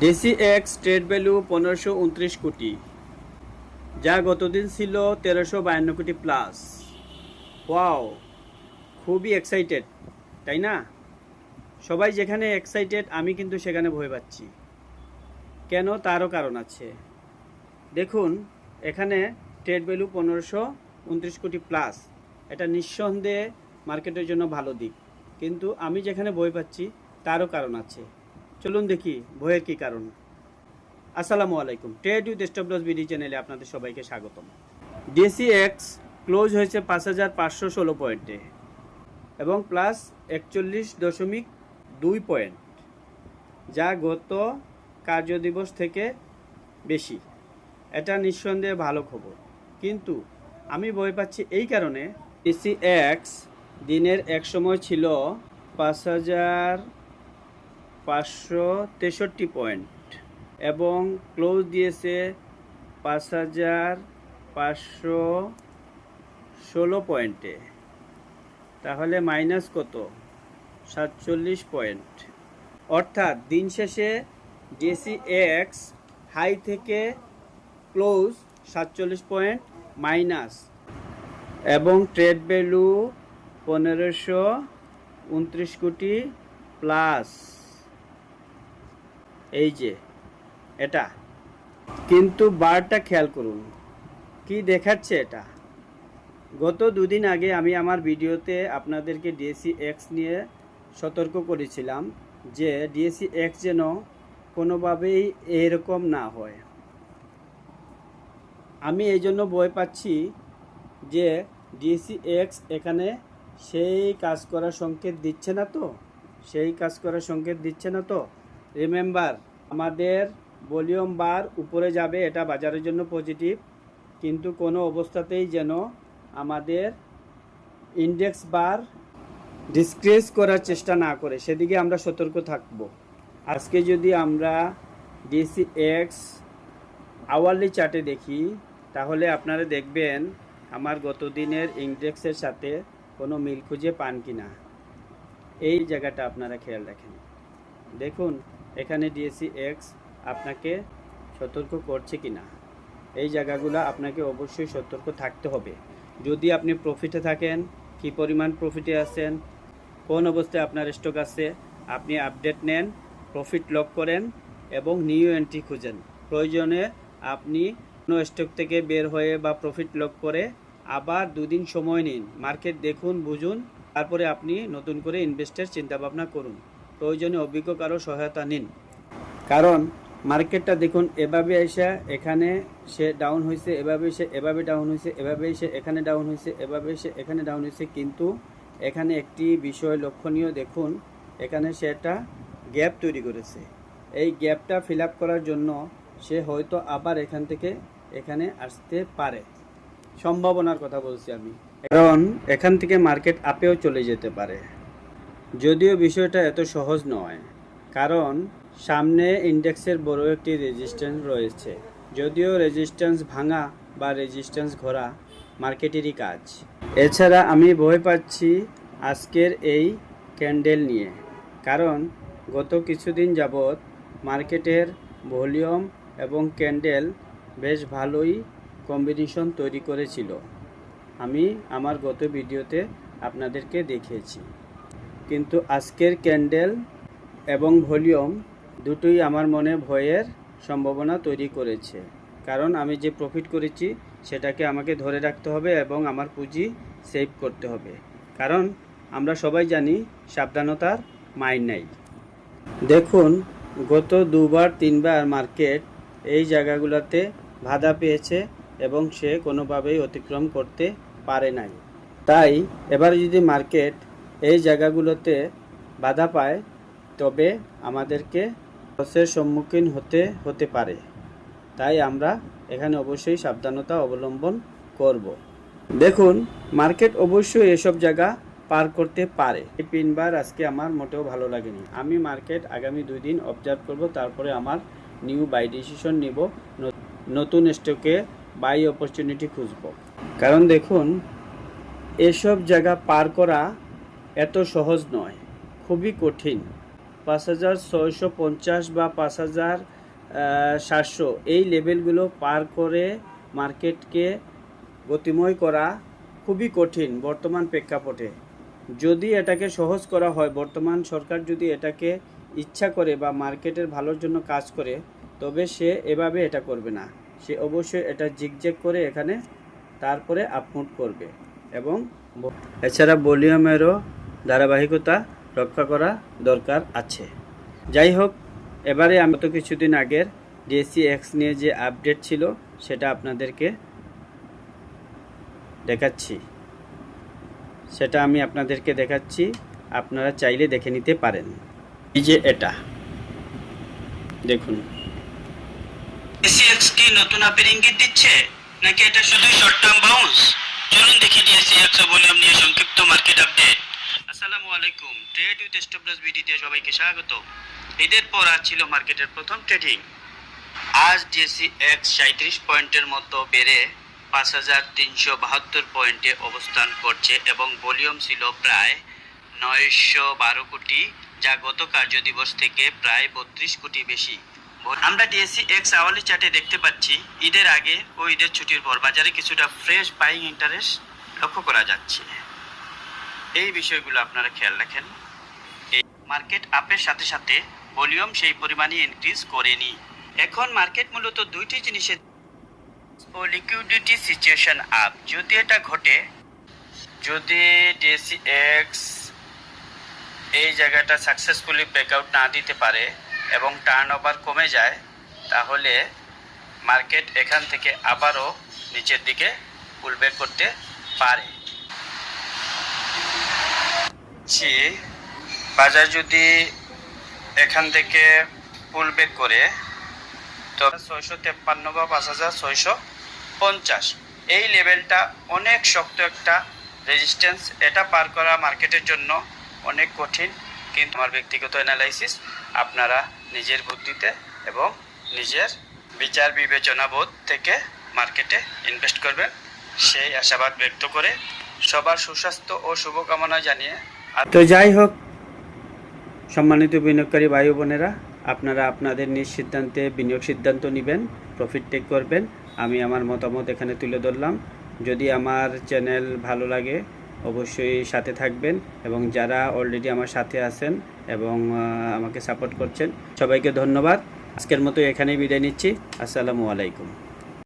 DCX trade value 1529 কোটি, যা গতদিন ছিল 1352 কোটি প্লাস। ওয়াও, খুবই এক্সাইটেড, তাই না? সবাই যেখানে এক্সাইটেড, আমি কিন্তু সেখানে ভয় পাচ্ছি। কেন? তারও কারণ আছে। দেখুন, এখানে ট্রেড ভ্যালু 1529 কোটি প্লাস, এটা নিঃসন্দেহে মার্কেটের জন্য ভালো দিক। কিন্তু আমি যেখানে ভয় পাচ্ছি তারও কারণ আছে। চলুন দেখি ভয়ের কী কারণ। আসসালামু আলাইকুম, trade with stop loss BD চ্যানেলে আপনাদের সবাইকে স্বাগতম। ডিসিএক্স ক্লোজ হয়েছে 5516 পয়েন্টে এবং প্লাস 41.2 পয়েন্ট, যা গত কার্যদিবস থেকে বেশি। এটা নিঃসন্দেহে ভালো খবর, কিন্তু আমি ভয় পাচ্ছি এই কারণে, ডিসিএক্স দিনের এক সময় ছিল 5563 পয়েন্ট এবং ক্লোজ দিয়েছে 5516 পয়েন্টে। তাহলে মাইনাস কত? 47 পয়েন্ট। অর্থাৎ দিন শেষে ডিসিএক্স হাই থেকে ক্লোজ 47 পয়েন্ট মাইনাস, এবং ট্রেড ভ্যালু 1529 কোটি প্লাস। এই যে এটা, কিন্তু বারটা খেয়াল করুন কি দেখাচ্ছে এটা। গত দুদিন আগে আমি আমার ভিডিওতে আপনাদেরকে ডিএসিএক্স নিয়ে সতর্ক করেছিলাম যে ডিএসিএক্স যেন কোনোভাবেই এরকম না হয়। আমি এই জন্য ভয় পাচ্ছি যে ডিএসিএক্স এখানে সেই কাজ করার সংকেত দিচ্ছে না তো, রিমেম্বার, আমাদের ভলিউম বার উপরে যাবে, এটা বাজারের জন্য পজিটিভ, কিন্তু কোনো অবস্থাতেই যেন আমাদের ইন্ডেক্স বার ডিসক্রিজ করার চেষ্টা না করে, সেদিকে আমরা সতর্ক থাকব। আজকে যদি আমরা ডিসিএক্স আওয়ারলি চার্টে দেখি, তাহলে আপনারা দেখবেন আমার গত দিনের ইন্ডেক্সের সাথে কোনো মিল খুঁজে পান কি না। এই জায়গাটা আপনারা খেয়াল রাখেন। দেখুন এখানে ডিএসিএক্স আপনাকে সতর্ক করছে কি না। এই জায়গাগুলো আপনাকে অবশ্যই সতর্ক থাকতে হবে। যদি আপনি প্রফিটে থাকেন, কি পরিমাণ প্রফিটে আছেন, কোন অবস্থায় আপনার স্টক আছে, আপনি আপডেট নেন, প্রফিট লক করেন এবং নিউ এন্ট্রি খুঁজেন। প্রয়োজনে আপনি কোনো স্টক থেকে বের হয়ে বা প্রফিট লক করে আবার দুদিন সময় নিন, মার্কেট দেখুন, বুঝুন, তারপরে আপনি নতুন করে ইনভেস্টের চিন্তাভাবনা করুন। প্রয়োজনে অভিজ্ঞ কারো সহায়তা নিন। কারণ মার্কেটটা দেখুন, এভাবে এসে এখানে সে ডাউন হয়েছে, এভাবে এসে এভাবে ডাউন হয়েছে, এভাবে এসে এখানে ডাউন হয়েছে, এভাবে এসে এখানে ডাউন হয়েছে, কিন্তু এখানে একটি বিষয় লক্ষণীয়, দেখুন এখানে সে একটা গ্যাপ তৈরি করেছে। এই গ্যাপটা ফিল আপ করার জন্য সে হয়তো আবার এখান থেকে এখানে আসতে পারে, সম্ভাবনার কথা বলছি আমি, কারণ এখান থেকে মার্কেট আপেও চলে যেতে পারে। যদিও বিষয়টা এত সহজ নয়, কারণ সামনে ইন্ডেক্সের বড় একটি রেজিস্ট্যান্স রয়েছে। যদিও রেজিস্ট্যান্স ভাঙা বা রেজিস্ট্যান্স ঘোরা মার্কেটেরই কাজ। এছাড়া আমি ভয় পাচ্ছি আজকের এই ক্যান্ডেল নিয়ে, কারণ গত কিছুদিন যাবৎ মার্কেটের ভলিউম এবং ক্যান্ডেল বেশ ভালোই কম্বিনেশন তৈরি করেছিল। আমি আমার গত ভিডিওতে আপনাদেরকে দেখিয়েছি, কিন্তু আজকের ক্যান্ডেল এবং ভলিউম দুটোই আমার মনে ভয়ের সম্ভাবনা তৈরি করেছে। কারণ আমি যে প্রফিট করেছি সেটাকে আমাকে ধরে রাখতে হবে এবং আমার পুঁজি সেভ করতে হবে। কারণ আমরা সবাই জানি সাবধানতার মাইর নাই। দেখুন গত দুবার তিনবার মার্কেট এই জায়গাগুলোতে বাধা পেয়েছে এবং সে কোনোভাবেই অতিক্রম করতে পারে নাই। তাই এবার যদি মার্কেট এই জায়গাগুলোতে বাধা পায়, তবে আমাদেরকে লসের সম্মুখীন হতে পারে। তাই আমরা এখানে অবশ্যই সাবধানতা অবলম্বন করব। দেখুন মার্কেট অবশ্যই এসব জায়গা পার করতে পারে। এই তিনবার আজকে আমার মোটেও ভালো লাগেনি। আমি মার্কেট আগামী 2 দিন অবজার্ভ করব, তারপরে আমার নিউ বাই ডিসিশন নিব, নতুন স্টকে বাই অপরচুনিটি খুঁজব। কারণ দেখুন এসব জায়গা পার করা এত সহজ নয়, খুবই কঠিন। 5,650 বা 5,700 এই লেভেলগুলো পার করে মার্কেটকে গতিময় করা খুবই কঠিন বর্তমান প্রেক্ষাপটে। যদি এটাকে সহজ করা হয়, বর্তমান সরকার যদি এটাকে ইচ্ছা করে বা মার্কেটের ভালোর জন্য কাজ করে, তবে সে এভাবে এটা করবে না। সে অবশ্যই এটা জিগজ্যাগ করে এখানে তারপরে আপমুভ করবে এবং এছাড়া ভলিউমেরও ধারাবাহিকতা রক্ষা করা দরকার আছে। যাই হোক, এবারে আমি তো কিছুদিন আগের DSE-X নিয়ে যে আপডেট ছিল সেটা আপনাদেরকে দেখাচ্ছি। আপনারা চাইলে দেখে নিতে পারেন। এই যে এটা দেখুন, DSE-X কি নতুন আপের ইঙ্গিত দিচ্ছে নাকি এটা শুধু শর্ট টার্ম বাউন্স? চলুন দেখি DSE-X ভলিউম নিয়ে সংক্ষিপ্ত মার্কেট আপডেট। আসসালামু আলাইকুম, ট্রেড উইথ স্টপ লস ভিডিওতে সবাইকে স্বাগত। ঈদের পর আজ ছিল মার্কেটের প্রথম ট্রেডিং। আজ DSE-X 37 পয়েন্টের মতো বেড়ে 5,372 পয়েন্টে অবস্থান করছে এবং ভলিউম ছিল প্রায় 912 কোটি, যা গত কার্যদিবস থেকে প্রায় 32 কোটি বেশি। আমরা DSE-X আওয়ারলি চার্টে দেখতে পাচ্ছি ঈদের আগে ও ঈদের ছুটির পর বাজারে কিছুটা ফ্রেশ বাইং ইন্টারেস্ট লক্ষ্য করা যাচ্ছে। এই বিষয়গুলো আপনারা খেয়াল রাখেন। এই মার্কেট আপের সাথে সাথে ভলিউম সেই পরিমাণে ইনক্রিজ করেনি। এখন মার্কেট মূলত দুইটি জিনিসের ও লিকুইডিটি সিচুয়েশন আপ। যদি এটা ঘটে, যদি DSE-X এই জায়গাটা সাকসেসফুলি ব্রেকআউট না দিতে পারে এবং টার্ন ওভার কমে যায়, তাহলে মার্কেট এখান থেকে আবারও নিচের দিকে পুলব্যাক করতে পারে। বাজার যদি এখান থেকে পুলব্যাক করে, তো 653 বা 5,650 এই লেভেলটা অনেক শক্ত একটা রেজিস্ট্যান্স। এটা পার করা মার্কেটের জন্য অনেক কঠিন, কিন্তু আমার ব্যক্তিগত অ্যানালাইসিস, আপনারা নিজের বুদ্ধিতে এবং নিজের বিচার বিবেচনা বোধ থেকে মার্কেটে ইনভেস্ট করবেন, সেই আশাবাদ ব্যক্ত করে সবার সুস্বাস্থ্য ও শুভকামনা জানিয়ে। তো যাই হোক, সম্মানিত বিনিয়োগকারী ভাই বোনেরা, আপনারা আপনাদের নিজ সিদ্ধান্তে বিনিয়োগ সিদ্ধান্ত নেবেন, প্রফিট টেক করবেন। আমি আমার মতামত এখানে তুলে ধরলাম। যদি আমার চ্যানেল ভালো লাগে অবশ্যই সাথে থাকবেন, এবং যারা অলরেডি আমার সাথে আছেন এবং আমাকে সাপোর্ট করছেন, সবাইকে ধন্যবাদ। আজকের মতো এখানেই বিদায় নিচ্ছি। আসসালামু আলাইকুম।